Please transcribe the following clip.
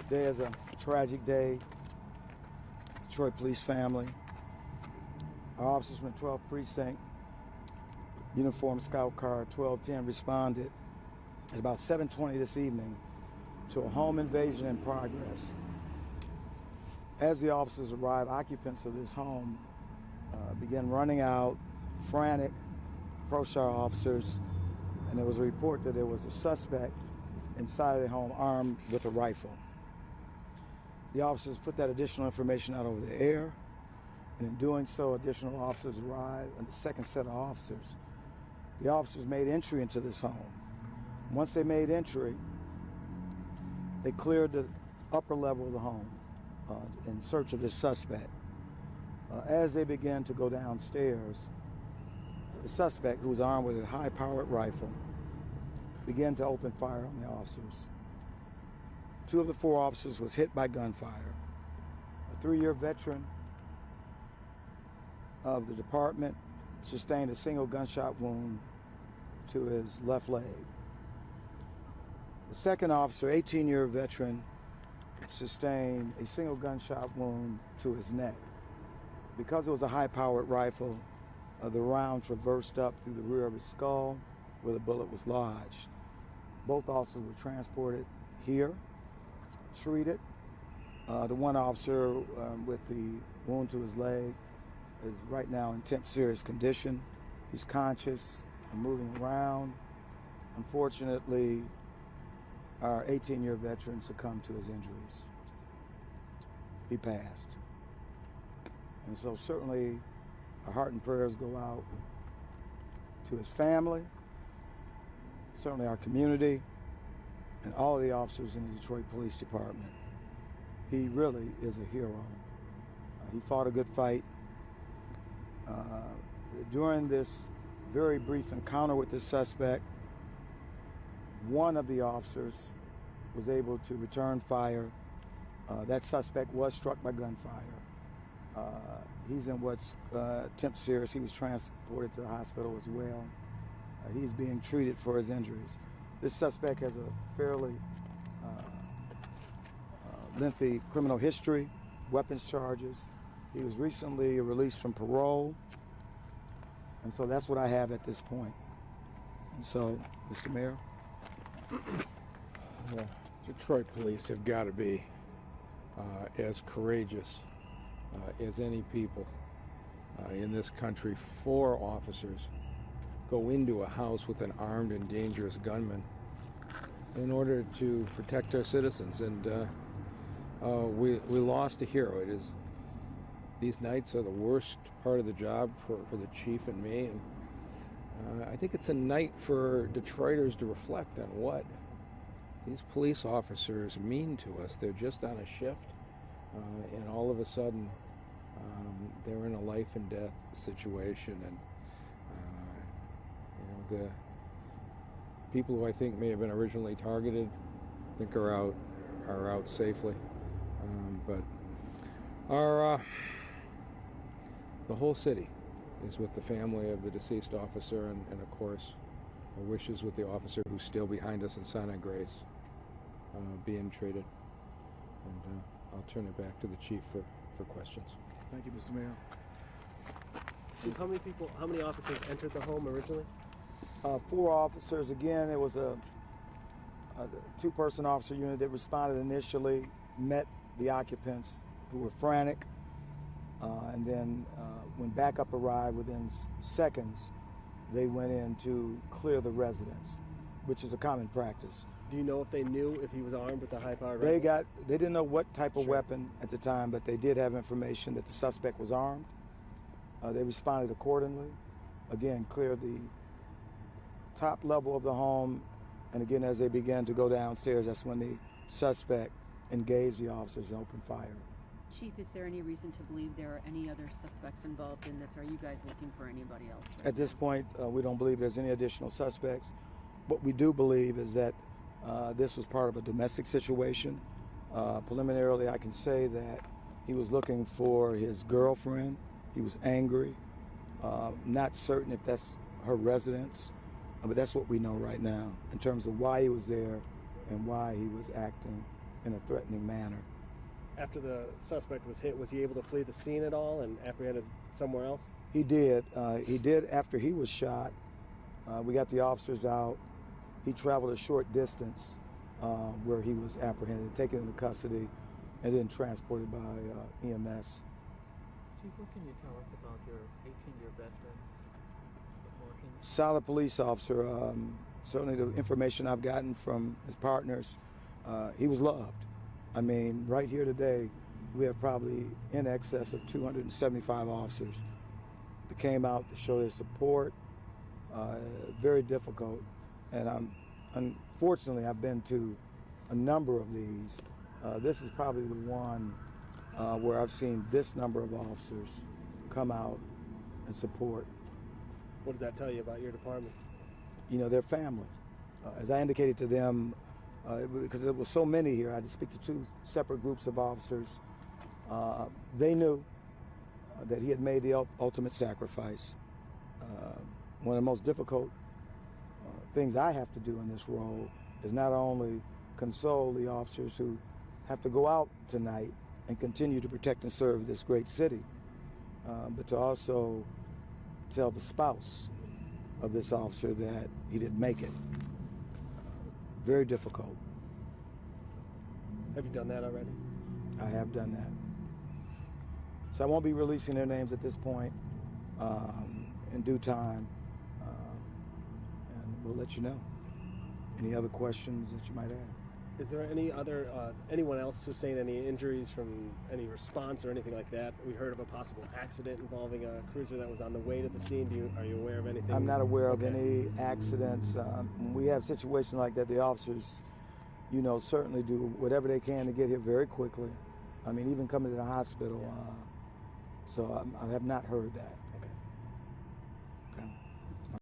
Today is a tragic day. Detroit police family. Our officers from the 12th Precinct, Uniform Scout Car 1210, responded at about 7:20 this evening to a home invasion in progress. As the officers arrived, occupants of this home began running out, frantic, approached our officers, and there was a report that there was a suspect inside of the home armed with a rifle. The officers put that additional information out over the air, and in doing so, additional officers arrived, and the second set of officers. The officers made entry into this home. Once they made entry, they cleared the upper level of the home in search of this suspect. As they began to go downstairs, the suspect, who was armed with a high-powered rifle, began to open fire on the officers. 2 of the 4 officers was hit by gunfire. A 3-year veteran of the department sustained a single gunshot wound to his left leg. The second officer, 18-year veteran, sustained a single gunshot wound to his neck. Because it was a high-powered rifle, the round traversed up through the rear of his skull where the bullet was lodged. Both officers were transported here, treated. The one officer with the wound to his leg is right now in serious condition. He's conscious and moving around. Unfortunately, our 18-year veteran succumbed to his injuries. He passed. And so certainly our heart and prayers go out to his family, certainly our community, and all of the officers in the Detroit Police Department. He really is a hero. He fought a good fight. During this very brief encounter with the suspect, one of the officers was able to return fire. That suspect was struck by gunfire. He's in what's temp serious. He was transported to the hospital as well. He's being treated for his injuries. This suspect has a fairly lengthy criminal history, weapons charges. He was recently released from parole. And so that's what I have at this point. And so, Mr. Mayor. Detroit police have got to be as courageous as any people in this country. 4 officers go into a house with an armed and dangerous gunman in order to protect our citizens, and we lost a hero. These nights are the worst part of the job for the chief and me, and I think it's a night for Detroiters to reflect on what these police officers mean to us. They're just on a shift, and all of a sudden they're in a life and death situation, and the people who I think may have been originally targeted, I think are out safely. But the whole city is with the family of the deceased officer, and of course our wishes with the officer who's still behind us in Santa Grace, being treated. And I'll turn it back to the chief for questions. Thank you, Mr. Mayor. Chief, how many officers entered the home originally? 4 officers. Again, it was a 2-person officer unit that responded initially, met the occupants who were frantic, and then when backup arrived within seconds, they went in to clear the residence, which is a common practice. Do you know if they knew if he was armed with a high-powered rifle? They didn't know what type of weapon at the time, but they did have information that the suspect was armed. They responded accordingly. Again, cleared the top level of the home, and again, as they began to go downstairs, that's when the suspect engaged the officers and opened fire. Chief, is there any reason to believe there are any other suspects involved in this? Are you guys looking for anybody else? At this point, we don't believe there's any additional suspects. What we do believe is that this was part of a domestic situation. Preliminarily, I can say that he was looking for his girlfriend. He was angry. Not certain if that's her residence, but that's what we know right now in terms of why he was there and why he was acting in a threatening manner. After the suspect was hit, was he able to flee the scene at all and apprehended somewhere else? He did. He did after he was shot. We got the officers out. He traveled a short distance where he was apprehended, taken into custody, and then transported by EMS. Chief, what can you tell us about your 18-year veteran working? Solid police officer. Certainly the information I've gotten from his partners, he was loved. I mean, right here today, we have probably in excess of 275 officers that came out to show their support. Very difficult, and unfortunately, I've been to a number of these. This is probably the one where I've seen this number of officers come out and support. What does that tell you about your department? You know, their family. As I indicated to them, because there was so many here, I had to speak to two separate groups of officers. They knew that he had made the ultimate sacrifice. One of the most difficult things I have to do in this role is not only console the officers who have to go out tonight and continue to protect and serve this great city, but to also tell the spouse of this officer that he didn't make it. Very difficult. Have you done that already? I have done that. So I won't be releasing their names at this point. In due time, and we'll let you know. Any other questions that you might have? Is there any other anyone else sustained any injuries from any response or anything like that? We heard of a possible accident involving a cruiser that was on the way to the scene. Are you aware of anything? I'm not aware of Okay. any accidents. When we have situations like that, the officers, you know, certainly do whatever they can to get here very quickly. I mean, even coming to the hospital. So I have not heard that.